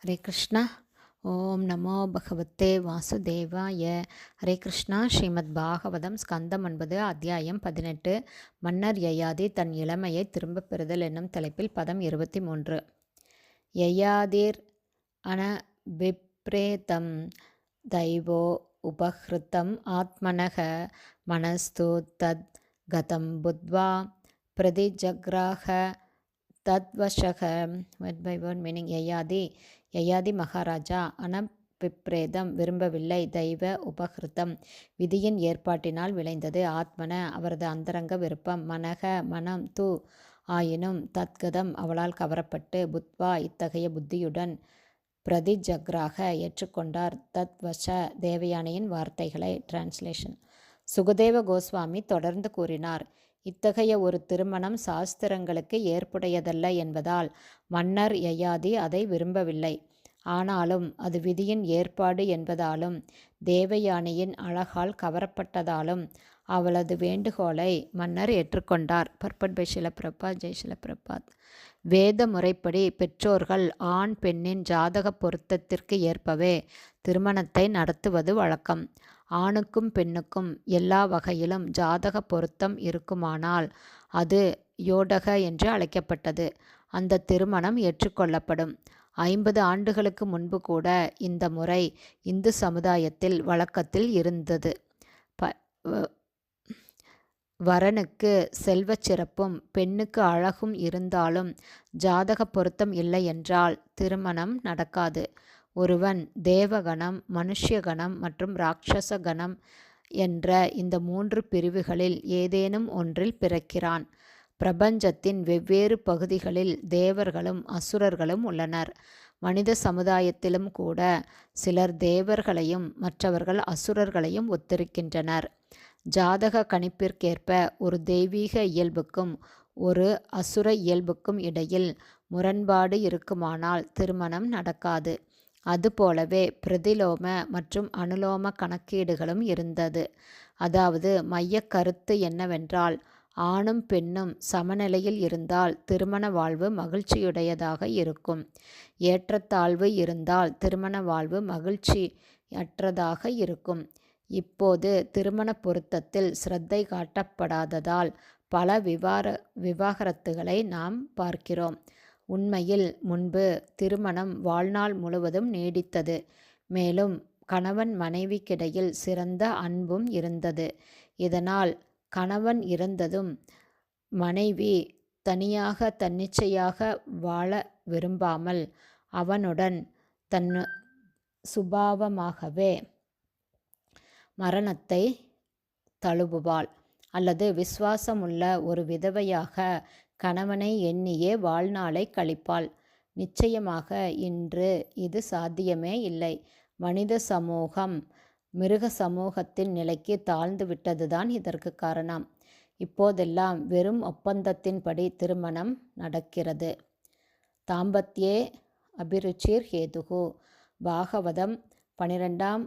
ஹரே கிருஷ்ணா. ஓம் நமோ பகவத்தே வாசுதேவாய. ஹரே கிருஷ்ணா. ஸ்ரீமத் பாகவதம் ஸ்கந்தம் 9 அத்தியாயம் 18. மன்னர் யயாதி தன் இளமையை திரும்பப் பெறுதல் என்னும் தலைப்பில் பதம் 23. யயாதிர் அனபிப்ரேதம் தைவோ உபஹ்ருதம் ஆத்மனக மனஸ்து தத் கதம் புத்வா பிரதிஜக்ராக தத்வசக. Word by word meaning. Yayati Maharaja அனபிப்ரேதம் விரும்பவில்லை, தெய்வ உபஹ்ருதம் விதியின் ஏற்பாட்டினால் விளைந்தது, ஆத்மன அவரது அந்தரங்க விருப்பம், மனக மனம், து ஆயினும், தத்கதம் அவளால் கவரப்பட்டு, புத்வா இத்தகைய புத்தியுடன், பிரதிஜக்ராக ஏற்றுக்கொண்டார், தத்வச தேவயானையின் வார்த்தைகளை. டிரான்ஸ்லேஷன். சுகதேவ கோஸ்வாமி தொடர்ந்து கூறினார், இத்தகைய ஒரு திருமணம் சாஸ்திரங்களுக்கு ஏற்புடையதல்ல என்பதால் மன்னர் யயாதி அதை விரும்பவில்லை. ஆனாலும் அது விதியின் ஏற்பாடு என்பதாலும் தேவயானையின் அழகால் கவரப்பட்டதாலும் அவளது வேண்டுகோளை மன்னர் ஏற்றுக்கொண்டார். பர்பட் பை ஷில பிரபாத். ஜெய் ஷில பிரபாத். வேத முறைப்படி பெற்றோர்கள் ஆண் பெண்ணின் ஜாதக பொருத்தத்திற்கு ஏற்பவே திருமணத்தை நடத்துவது வழக்கம். ஆணுக்கும் பெண்ணுக்கும் எல்லா வகையிலும் ஜாதக பொருத்தம் இருக்குமானால் அது யோடக என்று அழைக்கப்பட்டது. அந்த திருமணம் ஏற்றுக்கொள்ளப்படும். 50 ஆண்டுகளுக்கு முன்பு கூட இந்த முறை இந்து சமுதாயத்தில் வழக்கத்தில் இருந்தது. வரனுக்கு செல்வச் சிறப்பும் பெண்ணுக்கு அழகும் இருந்தாலும் ஜாதக பொருத்தம் இல்லை என்றால் திருமணம் நடக்காது. ஒருவன் தேவகணம், மனுஷ்யகணம் மற்றும் ராட்சச கணம் என்ற இந்த 3 பிரிவுகளில் ஏதேனும் ஒன்றில் பிறக்கிறான். பிரபஞ்சத்தின் வெவ்வேறு பகுதிகளில் தேவர்களும் அசுரர்களும் உள்ளனர். மனித சமுதாயத்திலும் கூட சிலர் தேவர்களையும் மற்றவர்கள் அசுரர்களையும் ஒத்திருக்கின்றனர். ஜாதக கணிப்பிற்கேற்ப ஒரு தெய்வீக இயல்புக்கும் ஒரு அசுர இயல்புக்கும் இடையில் முரண்பாடு இருக்குமானால் திருமணம் நடக்காது. அதுபோலவே பிரதிலோம மற்றும் அனுலோம கணக்கீடுகளும் இருந்தது. அதாவது மையக் கருத்து என்னவென்றால், ஆணும் பெண்ணும் சமநிலையில் இருந்தால் திருமண வாழ்வு மகிழ்ச்சியுடையதாக இருக்கும். ஏற்றத்தாழ்வு இருந்தால் திருமண வாழ்வு மகிழ்ச்சியற்றதாக இருக்கும். இப்போது திருமண பொருத்தத்தில் சிரத்தை காட்டப்படாததால் பல விவாகரத்துகளை நாம் பார்க்கிறோம். உண்மையில் முன்பு திருமணம் வாழ்நாள் முழுவதும் நீடித்தது. மேலும் கணவன் மனைவிக்கிடையில் சிறந்த அன்பும் இருந்தது. இதனால் கணவன் இறந்ததும் மனைவி தனியாக தன்னிச்சையாக வாழ விரும்பாமல் அவனுடன் தன் சுபாவமாகவே மரணத்தை தழுவுவாள். அல்லது விசுவாசமுள்ள ஒரு விதவையாக கணவனை எண்ணியே வாழ்நாளை கழிப்பாள். நிச்சயமாக இன்று இது சாத்தியமே இல்லை. மனித சமூகம் மிருக சமூகத்தின் நிலைக்கு தாழ்ந்து விட்டதுதான் இதற்கு காரணம். இப்போதெல்லாம் வெறும் ஒப்பந்தத்தின்படி திருமணம் நடக்கிறது. தாம்பத்யே அபிருச்சிர் ஹேதுகு. பாகவதம் 12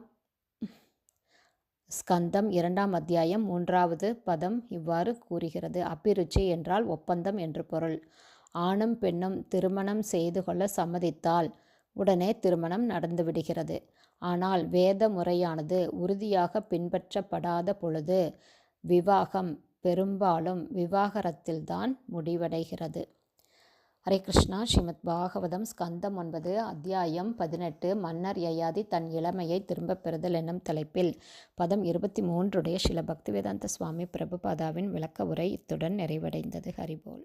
ஸ்கந்தம் 2 அத்தியாயம் 3வது பதம் இவ்வாறு கூறுகிறது. அபிருச்சி என்றால் ஒப்பந்தம் என்று பொருள். ஆணும் பெண்ணும் திருமணம் செய்து கொள்ள சம்மதித்தால் உடனே திருமணம் நடந்துவிடுகிறது. ஆனால் வேத முறையானது உறுதியாக பின்பற்றப்படாத பொழுது விவாகம் பெரும்பாலும் விவாகரத்தில்தான் முடிவடைகிறது. ஹரே கிருஷ்ணா. ஸ்ரீமத் பாகவதம் ஸ்கந்தம் 9 அத்தியாயம் 18 மன்னர் யயாதி தன் இளமையை திரும்பப் பெறுதல் என்னும் தலைப்பில் பதம் 23 ஷில பக்திவேதாந்த சுவாமி பிரபுபாதாவின் விளக்க உரை இத்துடன் நிறைவடைந்தது. ஹரிபோல்.